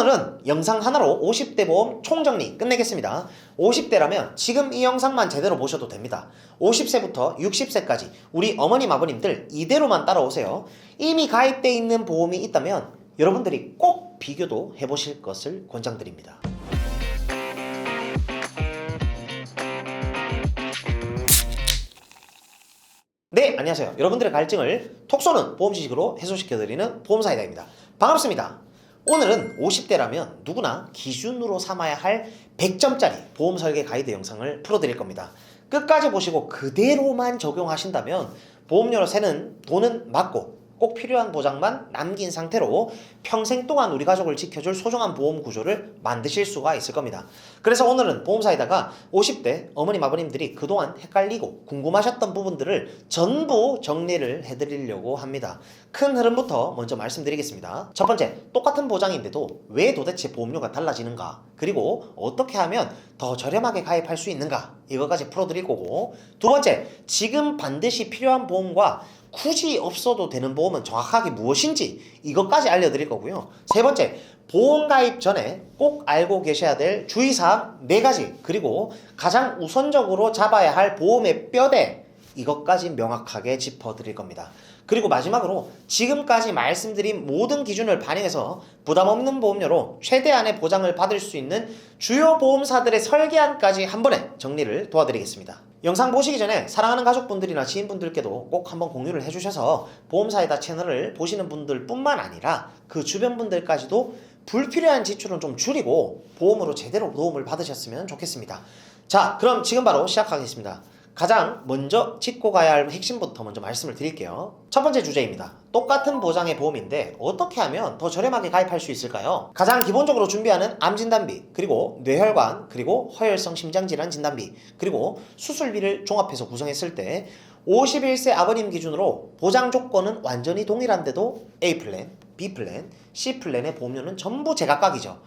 오늘은 영상 하나로 50대 보험 총정리 끝내겠습니다. 50대라면 지금 이 영상만 제대로 보셔도 됩니다. 50세부터 60세까지 우리 어머님 아버님들 이대로만 따라오세요. 이미 가입되어 있는 보험이 있다면 여러분들이 꼭 비교도 해보실 것을 권장드립니다. 네, 안녕하세요. 여러분들의 갈증을 톡 쏘는 보험 지식으로 해소시켜드리는 보험사이다입니다. 반갑습니다. 오늘은 50대라면 누구나 기준으로 삼아야 할 100점짜리 보험 설계 가이드 영상을 풀어드릴 겁니다. 끝까지 보시고 그대로만 적용하신다면 보험료로 새는 돈은 맞고 꼭 필요한 보장만 남긴 상태로 평생 동안 우리 가족을 지켜줄 소중한 보험 구조를 만드실 수가 있을 겁니다. 그래서 오늘은 보험사에다가 50대 어머님 아버님들이 그동안 헷갈리고 궁금하셨던 부분들을 전부 정리를 해드리려고 합니다. 큰 흐름부터 먼저 말씀드리겠습니다. 첫 번째, 똑같은 보장인데도 왜 도대체 보험료가 달라지는가, 그리고 어떻게 하면 더 저렴하게 가입할 수 있는가, 이거까지 풀어드릴 거고, 두 번째, 지금 반드시 필요한 보험과 굳이 없어도 되는 보험은 정확하게 무엇인지 이것까지 알려드릴 거고요. 세 번째, 보험 가입 전에 꼭 알고 계셔야 될 주의사항 4가지, 그리고 가장 우선적으로 잡아야 할 보험의 뼈대, 이것까지 명확하게 짚어드릴 겁니다. 그리고 마지막으로 지금까지 말씀드린 모든 기준을 반영해서 부담 없는 보험료로 최대한의 보장을 받을 수 있는 주요 보험사들의 설계안까지 한 번에 정리를 도와드리겠습니다. 영상 보시기 전에 사랑하는 가족분들이나 지인분들께도 꼭 한번 공유를 해주셔서 보험사이다 채널을 보시는 분들 뿐만 아니라 그 주변 분들까지도 불필요한 지출은 좀 줄이고 보험으로 제대로 도움을 받으셨으면 좋겠습니다. 자, 그럼 지금 바로 시작하겠습니다. 가장 먼저 짚고 가야 할 핵심부터 먼저 말씀을 드릴게요. 첫 번째 주제입니다. 똑같은 보장의 보험인데 어떻게 하면 더 저렴하게 가입할 수 있을까요? 가장 기본적으로 준비하는 암 진단비, 그리고 뇌혈관, 그리고 허혈성 심장질환 진단비, 그리고 수술비를 종합해서 구성했을 때 51세 아버님 기준으로 보장 조건은 완전히 동일한데도 A플랜, B플랜, C플랜의 보험료는 전부 제각각이죠.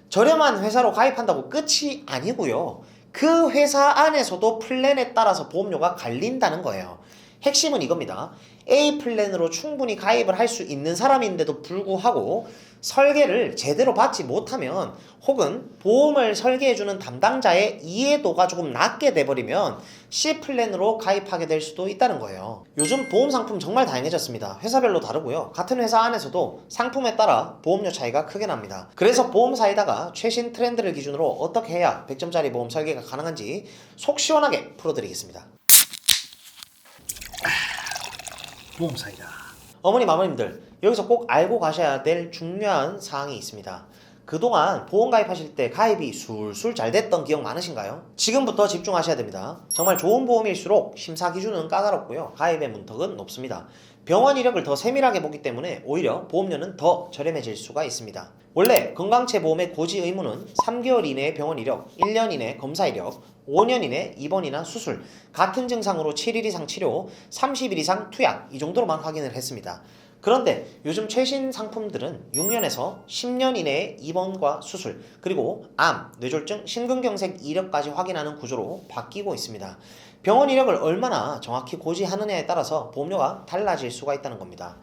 저렴한 회사로 가입한다고 끝이 아니고요. 그 회사 안에서도 플랜에 따라서 보험료가 갈린다는 거예요. 핵심은 이겁니다. A 플랜으로 충분히 가입을 할 수 있는 사람인데도 불구하고 설계를 제대로 받지 못하면, 혹은 보험을 설계해주는 담당자의 이해도가 조금 낮게 돼버리면 C 플랜으로 가입하게 될 수도 있다는 거예요. 요즘 보험 상품 정말 다양해졌습니다. 회사별로 다르고요. 같은 회사 안에서도 상품에 따라 보험료 차이가 크게 납니다. 그래서 보험사에다가 최신 트렌드를 기준으로 어떻게 해야 100점짜리 보험 설계가 가능한지 속 시원하게 풀어드리겠습니다. 보험사이다. 어머님 아버님들, 여기서 꼭 알고 가셔야 될 중요한 사항이 있습니다. 그동안 보험 가입하실 때 가입이 술술 잘 됐던 기억 많으신가요? 지금부터 집중하셔야 됩니다. 정말 좋은 보험일수록 심사 기준은 까다롭고요. 가입의 문턱은 높습니다. 병원 이력을 더 세밀하게 보기 때문에 오히려 보험료는 더 저렴해질 수가 있습니다. 원래 건강체 보험의 고지 의무는 3개월 이내의 병원 이력, 1년 이내 검사 이력, 5년 이내 입원이나 수술, 같은 증상으로 7일 이상 치료, 30일 이상 투약, 이 정도로만 확인을 했습니다. 그런데 요즘 최신 상품들은 6년에서 10년 이내의 입원과 수술, 그리고 암, 뇌졸중, 심근경색 이력까지 확인하는 구조로 바뀌고 있습니다. 병원 이력을 얼마나 정확히 고지하느냐에 따라서 보험료가 달라질 수가 있다는 겁니다.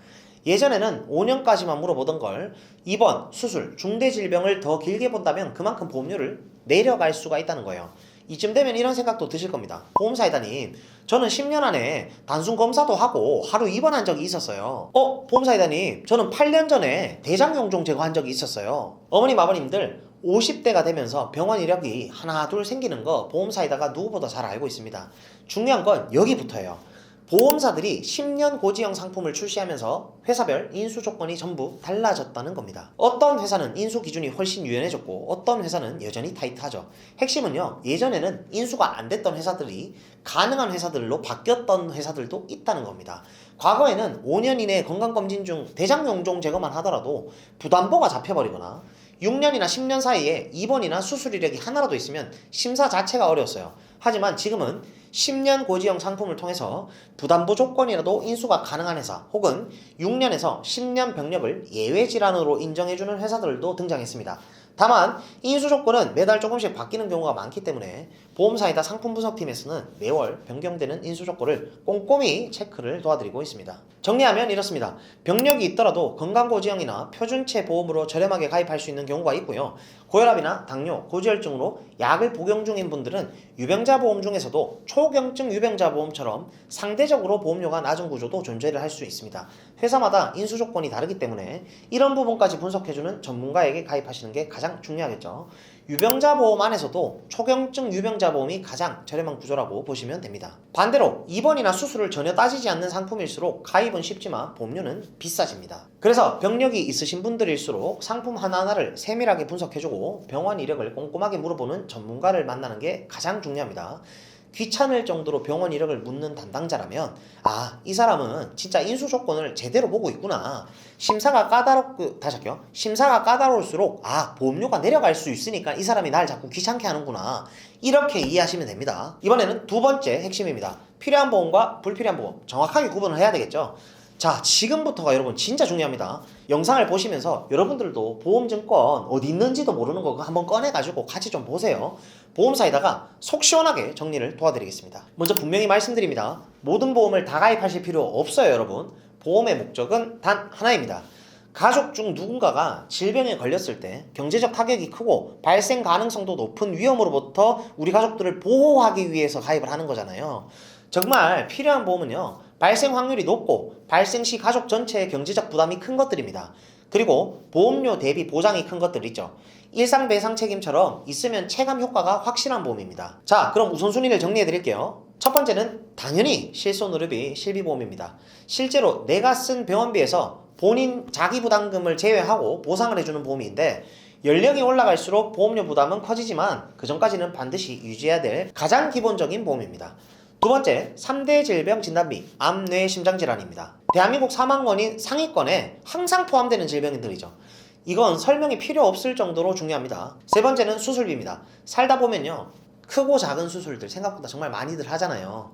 예전에는 5년까지만 물어보던 걸 입원, 수술, 중대질병을 더 길게 본다면 그만큼 보험료를 내려갈 수가 있다는 거예요. 이쯤 되면 이런 생각도 드실 겁니다. 보험사이다님, 저는 10년 안에 단순 검사도 하고 하루 입원한 적이 있었어요. 보험사이다님, 저는 8년 전에 대장용종 제거한 적이 있었어요. 어머님 아버님들, 50대가 되면서 병원 이력이 하나 둘 생기는 거 보험사이다가 누구보다 잘 알고 있습니다. 중요한 건 여기부터예요. 보험사들이 10년 고지형 상품을 출시하면서 회사별 인수 조건이 전부 달라졌다는 겁니다. 어떤 회사는 인수 기준이 훨씬 유연해졌고 어떤 회사는 여전히 타이트하죠. 핵심은요, 예전에는 인수가 안 됐던 회사들이 가능한 회사들로 바뀌었던 회사들도 있다는 겁니다. 과거에는 5년 이내 건강검진 중 대장용종 제거만 하더라도 부담보가 잡혀버리거나 6년이나 10년 사이에 입원이나 수술 이력이 하나라도 있으면 심사 자체가 어려웠어요. 하지만 지금은 10년 고지형 상품을 통해서 부담부 조건이라도 인수가 가능한 회사 혹은 6년에서 10년 병력을 예외 질환으로 인정해주는 회사들도 등장했습니다. 다만 인수 조건은 매달 조금씩 바뀌는 경우가 많기 때문에 보험사이다 상품 분석팀에서는 매월 변경되는 인수 조건을 꼼꼼히 체크를 도와드리고 있습니다. 정리하면 이렇습니다. 병력이 있더라도 건강고지형이나 표준체 보험으로 저렴하게 가입할 수 있는 경우가 있고요. 고혈압이나 당뇨, 고지혈증으로 약을 복용 중인 분들은 유병자 보험 중에서도 초경증 유병자 보험처럼 상대적으로 보험료가 낮은 구조도 존재를 할 수 있습니다. 회사마다 인수 조건이 다르기 때문에 이런 부분까지 분석해주는 전문가에게 가입하시는 게 가장 중요하겠죠. 유병자 보험 안에서도 초경증 유병자 보험이 가장 저렴한 구조라고 보시면 됩니다. 반대로 입원이나 수술을 전혀 따지지 않는 상품일수록 가입은 쉽지만 보험료는 비싸집니다. 그래서 병력이 있으신 분들일수록 상품 하나하나를 세밀하게 분석해주고 병원 이력을 꼼꼼하게 물어보는 전문가를 만나는 게 가장 중요합니다. 귀찮을 정도로 병원 이력을 묻는 담당자라면 이 사람은 진짜 인수 조건을 제대로 보고 있구나. 심사가 까다로울수록 보험료가 내려갈 수 있으니까 이 사람이 날 자꾸 귀찮게 하는구나. 이렇게 이해하시면 됩니다. 이번에는 두 번째 핵심입니다. 필요한 보험과 불필요한 보험 정확하게 구분을 해야 되겠죠. 자, 지금부터가 여러분 진짜 중요합니다. 영상을 보시면서 여러분들도 보험증권 어디 있는지도 모르는 거 한번 꺼내가지고 같이 좀 보세요. 보험사에다가 속 시원하게 정리를 도와드리겠습니다. 먼저 분명히 말씀드립니다. 모든 보험을 다 가입하실 필요 없어요, 여러분. 보험의 목적은 단 하나입니다. 가족 중 누군가가 질병에 걸렸을 때 경제적 타격이 크고 발생 가능성도 높은 위험으로부터 우리 가족들을 보호하기 위해서 가입을 하는 거잖아요. 정말 필요한 보험은요, 발생 확률이 높고 발생 시 가족 전체의 경제적 부담이 큰 것들입니다. 그리고 보험료 대비 보장이 큰 것들 있죠. 일상 배상 책임처럼 있으면 체감 효과가 확실한 보험입니다. 자, 그럼 우선순위를 정리해 드릴게요. 첫 번째는 당연히 실손의료비 실비보험입니다. 실제로 내가 쓴 병원비에서 본인 자기부담금을 제외하고 보상을 해주는 보험인데, 연령이 올라갈수록 보험료 부담은 커지지만 그 전까지는 반드시 유지해야 될 가장 기본적인 보험입니다. 두 번째, 3대 질병 진단비, 암, 뇌, 심장질환입니다. 대한민국 사망원인 상위권에 항상 포함되는 질병들이죠. 이건 설명이 필요 없을 정도로 중요합니다. 세 번째는 수술비입니다. 살다 보면요, 크고 작은 수술들 생각보다 정말 많이들 하잖아요.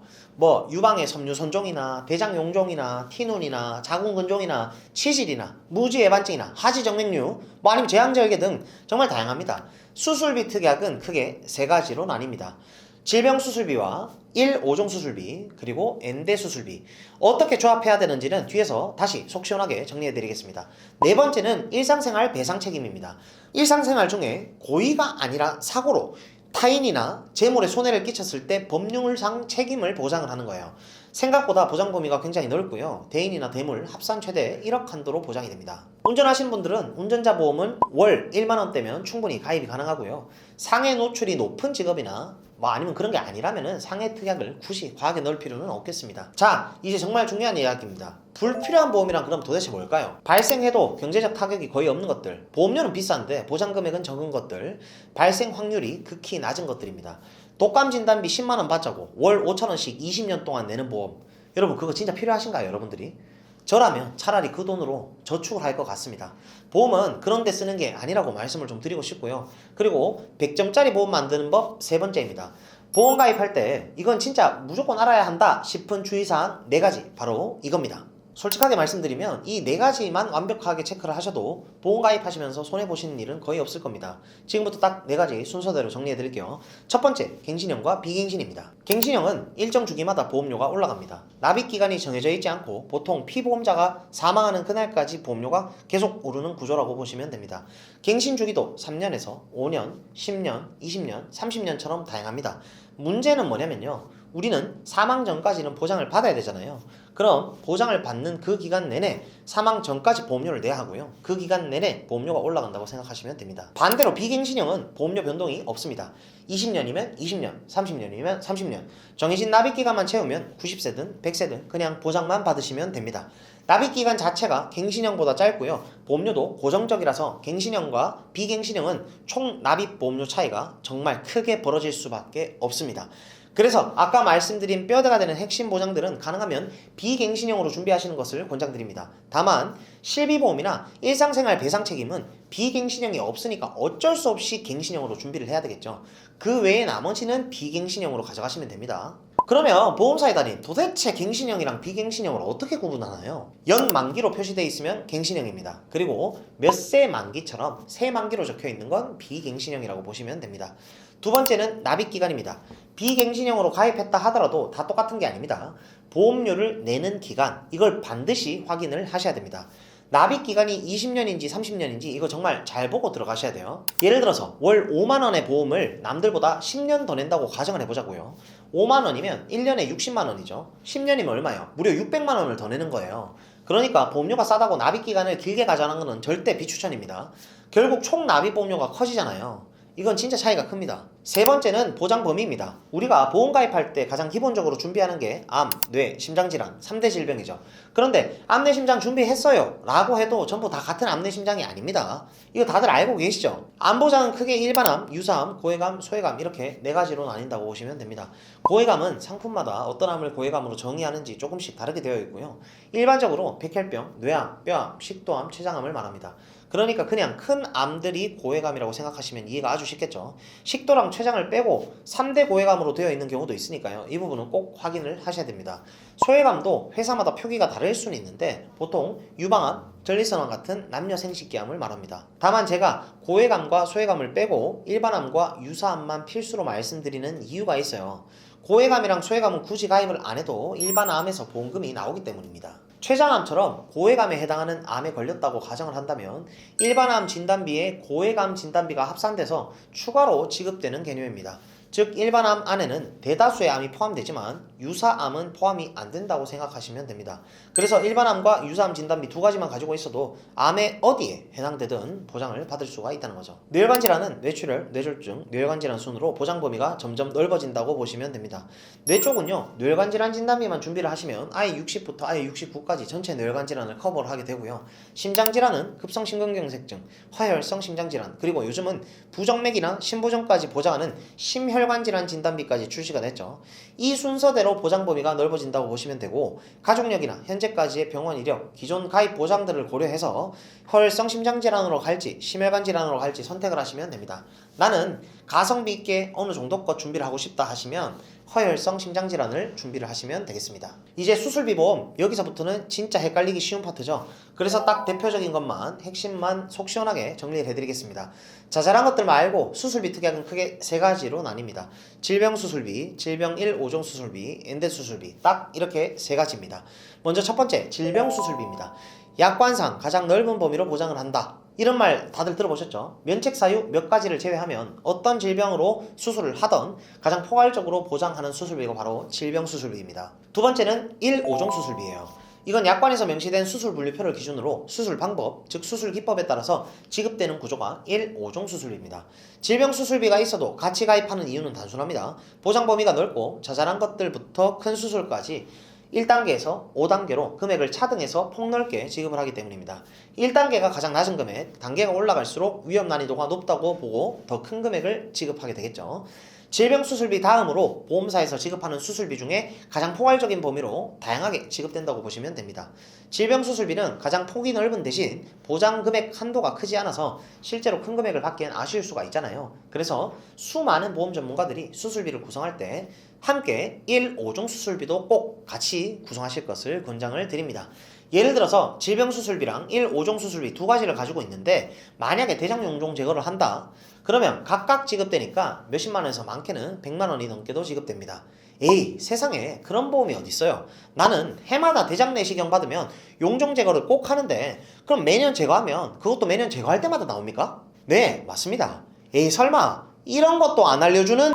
유방의 섬유손종이나 대장용종이나 티눈이나 자궁근종이나 치질이나 무지애반증이나 하지정맥류, 아니면 제왕절개 등 정말 다양합니다. 수술비 특약은 크게 세 가지로 나뉩니다. 질병 수술비와 1, 5종 수술비, 그리고 N대 수술비. 어떻게 조합해야 되는지는 뒤에서 다시 속 시원하게 정리해 드리겠습니다. 네 번째는 일상생활 배상 책임입니다. 일상생활 중에 고의가 아니라 사고로 타인이나 재물에 손해를 끼쳤을 때 법률상 책임을 보장을 하는 거예요. 생각보다 보장 범위가 굉장히 넓고요. 대인이나 대물 합산 최대 1억 한도로 보장이 됩니다. 운전하시는 분들은 운전자 보험은 월 1만원대면 충분히 가입이 가능하고요. 상해 노출이 높은 직업이나 아니면 그런 게 아니라면은 상해 특약을 굳이 과하게 넣을 필요는 없겠습니다. 자, 이제 정말 중요한 이야기입니다. 불필요한 보험이란 그럼 도대체 뭘까요? 발생해도 경제적 타격이 거의 없는 것들, 보험료는 비싼데 보장 금액은 적은 것들, 발생 확률이 극히 낮은 것들입니다. 독감 진단비 10만원 받자고 월 5천원씩 20년 동안 내는 보험, 여러분 그거 진짜 필요하신가요, 여러분들이? 저라면 차라리 그 돈으로 저축을 할 것 같습니다. 보험은 그런 데 쓰는 게 아니라고 말씀을 좀 드리고 싶고요. 그리고 100점짜리 보험 만드는 법 세 번째입니다. 보험 가입할 때 이건 진짜 무조건 알아야 한다 싶은 주의사항 4가지, 바로 이겁니다. 솔직하게 말씀드리면 이 4가지만 완벽하게 체크를 하셔도 보험 가입하시면서 손해보시는 일은 거의 없을 겁니다. 지금부터 딱 4가지 순서대로 정리해 드릴게요. 첫 번째, 갱신형과 비갱신입니다. 갱신형은 일정 주기마다 보험료가 올라갑니다. 납입기간이 정해져 있지 않고 보통 피보험자가 사망하는 그날까지 보험료가 계속 오르는 구조라고 보시면 됩니다. 갱신 주기도 3년에서 5년, 10년, 20년, 30년처럼 다양합니다. 문제는 뭐냐면요, 우리는 사망 전까지는 보장을 받아야 되잖아요. 그럼 보장을 받는 그 기간 내내 사망 전까지 보험료를 내야 하고요. 그 기간 내내 보험료가 올라간다고 생각하시면 됩니다. 반대로 비갱신형은 보험료 변동이 없습니다. 20년이면 20년, 30년이면 30년. 정해진 납입기간만 채우면 90세든 100세든 그냥 보장만 받으시면 됩니다. 납입기간 자체가 갱신형보다 짧고요. 보험료도 고정적이라서 갱신형과 비갱신형은 총 납입 보험료 차이가 정말 크게 벌어질 수밖에 없습니다. 그래서 아까 말씀드린 뼈대가 되는 핵심 보장들은 가능하면 비갱신형으로 준비하시는 것을 권장드립니다. 다만 실비보험이나 일상생활 배상 책임은 비갱신형이 없으니까 어쩔 수 없이 갱신형으로 준비를 해야 되겠죠. 그 외에 나머지는 비갱신형으로 가져가시면 됩니다. 그러면 보험사이다님 도대체 갱신형이랑 비갱신형을 어떻게 구분하나요? 연만기로 표시되어 있으면 갱신형입니다. 그리고 몇 세 만기처럼 세 만기로 적혀 있는 건 비갱신형이라고 보시면 됩니다. 두 번째는 납입기간입니다. 비갱신형으로 가입했다 하더라도 다 똑같은 게 아닙니다. 보험료를 내는 기간 이걸 반드시 확인을 하셔야 됩니다. 납입기간이 20년인지 30년인지 이거 정말 잘 보고 들어가셔야 돼요. 예를 들어서 월 5만원의 보험을 남들보다 10년 더 낸다고 가정을 해보자고요. 5만원이면 1년에 60만원이죠. 10년이면 얼마예요? 무려 600만원을 더 내는 거예요. 그러니까 보험료가 싸다고 납입기간을 길게 가져가는 것은 절대 비추천입니다. 결국 총 납입보험료가 커지잖아요. 이건 진짜 차이가 큽니다. 세 번째는 보장 범위입니다. 우리가 보험 가입할 때 가장 기본적으로 준비하는 게 암, 뇌, 심장질환 3대 질병이죠. 그런데 암, 뇌, 심장 준비했어요 라고 해도 전부 다 같은 암, 뇌, 심장이 아닙니다. 이거 다들 알고 계시죠? 암 보장은 크게 일반암, 유사암, 고해감, 소해감 이렇게 네 가지로 나뉜다고 보시면 됩니다. 고해감은 상품마다 어떤 암을 고해감으로 정의하는지 조금씩 다르게 되어 있고요. 일반적으로 백혈병, 뇌암, 뼈암, 식도암, 췌장암을 말합니다. 그러니까 그냥 큰 암들이 고해감이라고 생각하시면 이해가 아주 쉽겠죠. 식도랑 췌장을 빼고 3대 고해감으로 되어 있는 경우도 있으니까요. 이 부분은 꼭 확인을 하셔야 됩니다. 소해감도 회사마다 표기가 다를 수는 있는데 보통 유방암, 전립선암 같은 남녀 생식기암을 말합니다. 다만 제가 고해감과 소해감을 빼고 일반암과 유사암만 필수로 말씀드리는 이유가 있어요. 고해감이랑 소해감은 굳이 가입을 안 해도 일반암에서 보험금이 나오기 때문입니다. 췌장암처럼 고해감에 해당하는 암에 걸렸다고 가정을 한다면 일반암 진단비에 고해감 진단비가 합산돼서 추가로 지급되는 개념입니다. 즉 일반암 안에는 대다수의 암이 포함되지만 유사암은 포함이 안 된다고 생각하시면 됩니다. 그래서 일반암과 유사암 진단비 두 가지만 가지고 있어도 암의 어디에 해당되든 보장을 받을 수가 있다는 거죠. 뇌혈관 질환은 뇌출혈, 뇌졸중, 뇌혈관 질환 순으로 보장 범위가 점점 넓어진다고 보시면 됩니다. 뇌 쪽은요, 뇌혈관 질환 진단비만 준비를 하시면 아예 60부터 아예 69까지 전체 뇌혈관 질환을 커버를 하게 되고요. 심장 질환은 급성 심근경색증, 화혈성 심장 질환, 그리고 요즘은 부정맥이나 심부전까지 보장하는 심혈관 질환 진단비까지 출시가 됐죠. 이 순서대로 보장 범위가 넓어진다고 보시면 되고, 가족력이나 현재까지의 병원 이력, 기존 가입 보장들을 고려해서 혈성 심장 질환으로 갈지 심혈관 질환으로 갈지 선택을 하시면 됩니다. 나는 가성비 있게 어느 정도껏 준비를 하고 싶다 하시면 허혈성 심장질환을 준비를 하시면 되겠습니다. 이제 수술비 보험, 여기서부터는 진짜 헷갈리기 쉬운 파트죠. 그래서 딱 대표적인 것만, 핵심만 속 시원하게 정리를 해드리겠습니다. 자잘한 것들 말고 수술비 특약은 크게 세 가지로 나뉩니다. 질병수술비, 질병 1, 5종 수술비, 엔대수술비, 딱 이렇게 세 가지입니다. 먼저 첫 번째, 질병수술비입니다. 약관상 가장 넓은 범위로 보장을 한다. 이런 말 다들 들어보셨죠? 면책 사유 몇 가지를 제외하면 어떤 질병으로 수술을 하던 가장 포괄적으로 보장하는 수술비가 바로 질병수술비입니다. 두 번째는 1, 5종 수술비예요. 이건 약관에서 명시된 수술 분류표를 기준으로 수술 방법, 즉 수술 기법에 따라서 지급되는 구조가 1, 5종 수술비입니다. 질병수술비가 있어도 같이 가입하는 이유는 단순합니다. 보장 범위가 넓고 자잘한 것들부터 큰 수술까지 1단계에서 5단계로 금액을 차등해서 폭넓게 지급을 하기 때문입니다. 1단계가 가장 낮은 금액, 단계가 올라갈수록 위험 난이도가 높다고 보고 더 큰 금액을 지급하게 되겠죠. 질병수술비 다음으로 보험사에서 지급하는 수술비 중에 가장 포괄적인 범위로 다양하게 지급된다고 보시면 됩니다. 질병수술비는 가장 폭이 넓은 대신 보장 금액 한도가 크지 않아서 실제로 큰 금액을 받기엔 아쉬울 수가 있잖아요. 그래서 수많은 보험 전문가들이 수술비를 구성할 때 함께 1, 5종 수술비도 꼭 같이 구성하실 것을 권장을 드립니다. 예를 들어서 질병수술비랑 1, 5종 수술비 두 가지를 가지고 있는데 만약에 대장용종 제거를 한다. 그러면 각각 지급되니까 몇십만원에서 많게는 100만원이 넘게도 지급됩니다. 에이, 세상에 그런 보험이 어딨어요. 나는 해마다 대장 내시경 받으면 용종 제거를 꼭 하는데 그럼 매년 제거하면 그것도 매년 제거할 때마다 나옵니까? 네, 맞습니다. 에이, 설마 이런 것도 안 알려주는.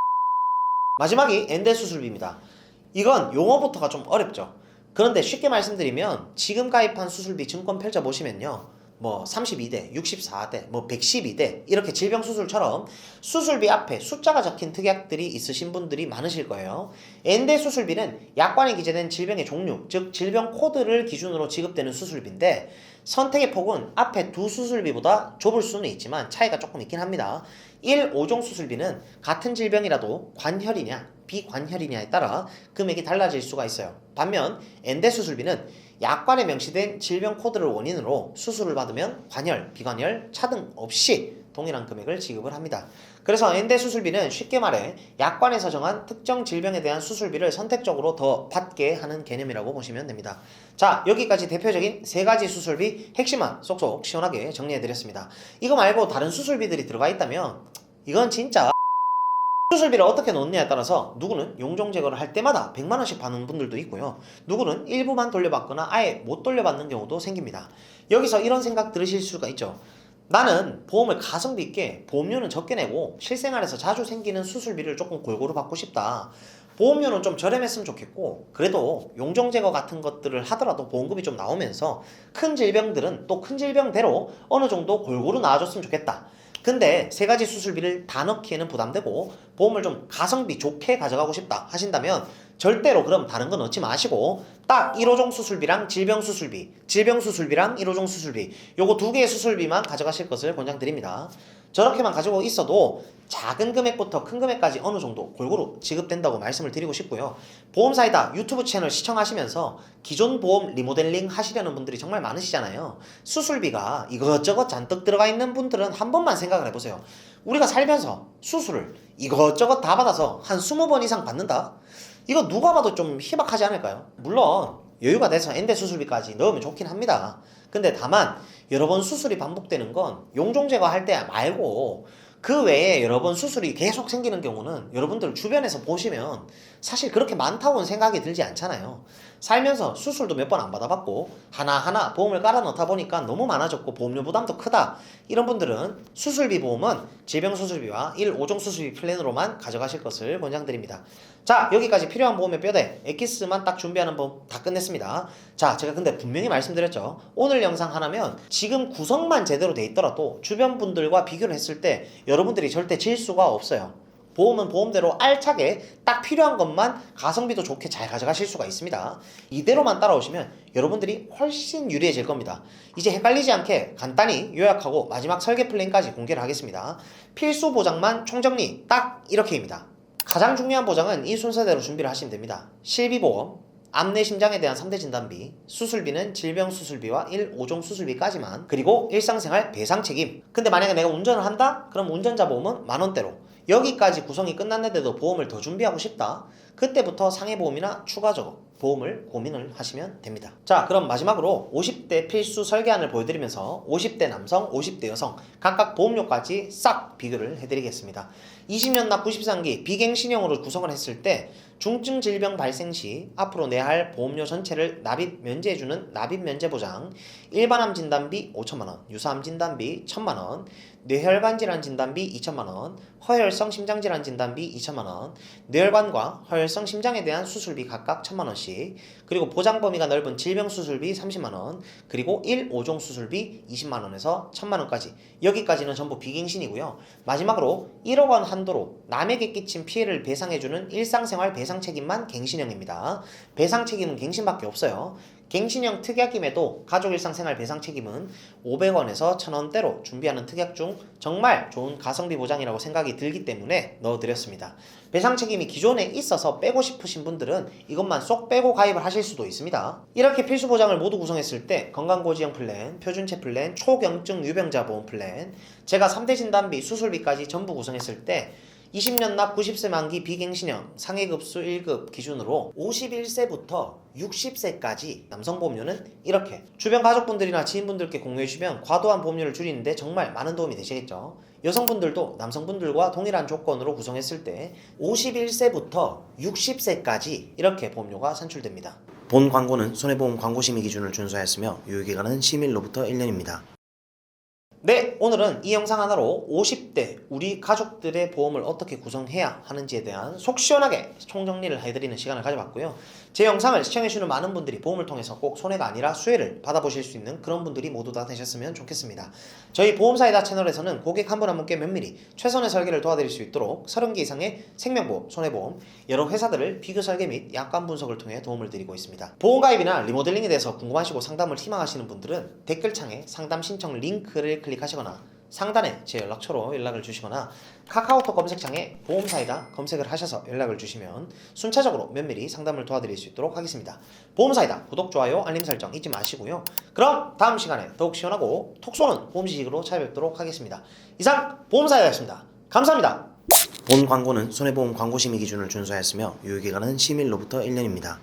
마지막이 엔대수술비입니다. 이건 용어부터가 좀 어렵죠. 그런데 쉽게 말씀드리면 지금 가입한 수술비 증권 펼쳐보시면요. 뭐 32대, 64대, 뭐 112대 이렇게 질병수술처럼 수술비 앞에 숫자가 적힌 특약들이 있으신 분들이 많으실 거예요. 엔대 수술비는 약관에 기재된 질병의 종류, 즉 질병 코드를 기준으로 지급되는 수술비인데 선택의 폭은 앞에 두 수술비보다 좁을 수는 있지만 차이가 조금 있긴 합니다. 1, 5종 수술비는 같은 질병이라도 관혈이냐 비관혈이냐에 따라 금액이 달라질 수가 있어요. 반면 엔대 수술비는 약관에 명시된 질병 코드를 원인으로 수술을 받으면 관혈, 비관혈, 차등 없이 동일한 금액을 지급을 합니다. 그래서 엔대 수술비는 쉽게 말해 약관에서 정한 특정 질병에 대한 수술비를 선택적으로 더 받게 하는 개념이라고 보시면 됩니다. 자, 여기까지 대표적인 세 가지 수술비 핵심만 쏙쏙 시원하게 정리해드렸습니다. 이거 말고 다른 수술비들이 들어가 있다면 이건 진짜 수술비를 어떻게 놓느냐에 따라서 누구는 용종 제거를 할 때마다 100만원씩 받는 분들도 있고요. 누구는 일부만 돌려받거나 아예 못 돌려받는 경우도 생깁니다. 여기서 이런 생각 들으실 수가 있죠. 나는 보험을 가성비 있게 보험료는 적게 내고 실생활에서 자주 생기는 수술비를 조금 골고루 받고 싶다. 보험료는 좀 저렴했으면 좋겠고 그래도 용종 제거 같은 것들을 하더라도 보험금이 좀 나오면서 큰 질병들은 또 큰 질병대로 어느 정도 골고루 나와줬으면 좋겠다. 근데 세 가지 수술비를 다 넣기에는 부담되고 보험을 좀 가성비 좋게 가져가고 싶다 하신다면 절대로 그럼 다른 거 넣지 마시고 딱 1호종 수술비랑 질병 수술비, 질병 수술비랑 1호종 수술비 요거 두 개의 수술비만 가져가실 것을 권장드립니다. 저렇게만 가지고 있어도 작은 금액부터 큰 금액까지 어느 정도 골고루 지급된다고 말씀을 드리고 싶고요. 보험사이다 유튜브 채널 시청하시면서 기존 보험 리모델링 하시려는 분들이 정말 많으시잖아요. 수술비가 이것저것 잔뜩 들어가 있는 분들은 한 번만 생각을 해보세요. 우리가 살면서 수술을 이것저것 다 받아서 한 20번 이상 받는다? 이거 누가 봐도 좀 희박하지 않을까요? 물론 여유가 돼서 엔대 수술비까지 넣으면 좋긴 합니다. 근데 다만 여러 번 수술이 반복되는 건 용종 제거할 때 말고 그 외에 여러 번 수술이 계속 생기는 경우는 여러분들 주변에서 보시면 사실 그렇게 많다고는 생각이 들지 않잖아요. 살면서 수술도 몇 번 안 받아봤고 하나하나 보험을 깔아 넣다 보니까 너무 많아졌고 보험료 부담도 크다. 이런 분들은 수술비 보험은 질병 수술비와 1, 5종 수술비 플랜으로만 가져가실 것을 권장드립니다. 자, 여기까지 필요한 보험의 뼈대 엑기스만 딱 준비하는 법 다 끝냈습니다. 자, 제가 근데 분명히 말씀드렸죠. 오늘 영상 하나면 지금 구성만 제대로 돼 있더라도 주변 분들과 비교를 했을 때 여러분들이 절대 질 수가 없어요. 보험은 보험대로 알차게 딱 필요한 것만 가성비도 좋게 잘 가져가실 수가 있습니다. 이대로만 따라오시면 여러분들이 훨씬 유리해질 겁니다. 이제 헷갈리지 않게 간단히 요약하고 마지막 설계 플랜까지 공개를 하겠습니다. 필수 보장만 총정리 딱 이렇게입니다. 가장 중요한 보장은 이 순서대로 준비를 하시면 됩니다. 실비보험, 암내 심장에 대한 3대 진단비, 수술비는 질병 수술비와 1, 5종 수술비까지만, 그리고 일상생활 배상 책임. 근데 만약에 내가 운전을 한다? 그럼 운전자 보험은 만원대로. 여기까지 구성이 끝났는데도 보험을 더 준비하고 싶다? 그때부터 상해보험이나 추가적으로 보험을 고민을 하시면 됩니다. 자, 그럼 마지막으로 50대 필수 설계안을 보여드리면서 50대 남성, 50대 여성 각각 보험료까지 싹 비교를 해드리겠습니다. 20년 납 93기 비갱신형으로 구성을 했을 때 중증 질병 발생 시 앞으로 내야 할 보험료 전체를 납입 면제해주는 납입 면제 보장, 일반암 진단비 5천만원, 유사암 진단비 1천만원, 뇌혈관 질환 진단비 2천만원, 허혈성 심장질환 진단비 2천만원, 뇌혈관과 허혈성 심장에 대한 수술비 각각 1천만원씩, 그리고 보장 범위가 넓은 질병 수술비 30만원, 그리고 1, 5종 수술비 20만원에서 1000만원까지. 여기까지는 전부 비갱신이고요. 마지막으로 1억 원 한도로 남에게 끼친 피해를 배상해주는 일상생활 배상 책임만 갱신형입니다. 배상 책임은 갱신밖에 없어요. 갱신형 특약임에도 가족 일상생활 배상 책임은 500원에서 1000원대로 준비하는 특약 중 정말 좋은 가성비 보장이라고 생각이 들기 때문에 넣어드렸습니다. 배상 책임이 기존에 있어서 빼고 싶으신 분들은 이것만 쏙 빼고 가입을 하실 수도 있습니다. 이렇게 필수 보장을 모두 구성했을 때 건강고지형 플랜, 표준체 플랜, 초경증 유병자 보험 플랜, 제가 3대 진단비, 수술비까지 전부 구성했을 때 20년 납 90세 만기 비갱신형 상해급수 1급 기준으로 51세부터 60세까지 남성 보험료는 이렇게 주변 가족분들이나 지인분들께 공유해주시면 과도한 보험료를 줄이는데 정말 많은 도움이 되시겠죠. 여성분들도 남성분들과 동일한 조건으로 구성했을 때 51세부터 60세까지 이렇게 보험료가 산출됩니다. 본 광고는 손해보험 광고심의 기준을 준수하였으며 유효기간은 심의일로부터 1년입니다. 네, 오늘은 이 영상 하나로 50대 우리 가족들의 보험을 어떻게 구성해야 하는지에 대한 속 시원하게 총정리를 해드리는 시간을 가져봤고요. 제 영상을 시청해주시는 많은 분들이 보험을 통해서 꼭 손해가 아니라 수혜를 받아보실 수 있는 그런 분들이 모두 다 되셨으면 좋겠습니다. 저희 보험사이다 채널에서는 고객 한 분 한 분께 면밀히 최선의 설계를 도와드릴 수 있도록 30개 이상의 생명보험, 손해보험, 여러 회사들을 비교 설계 및 약관 분석을 통해 도움을 드리고 있습니다. 보험가입이나 리모델링에 대해서 궁금하시고 상담을 희망하시는 분들은 댓글창에 상담 신청 링크를 클릭하시거나 상단에 제 연락처로 연락을 주시거나 카카오톡 검색창에 보험사이다 검색을 하셔서 연락을 주시면 순차적으로 면밀히 상담을 도와드릴 수 있도록 하겠습니다. 보험사이다 구독, 좋아요, 알림 설정 잊지 마시고요. 그럼 다음 시간에 더욱 시원하고 톡 쏘는 보험 지식으로 찾아뵙도록 하겠습니다. 이상 보험사이다였습니다. 감사합니다. 본 광고는 손해보험 광고심의 기준을 준수하였으며 유효기간은 심의일로부터 1년입니다.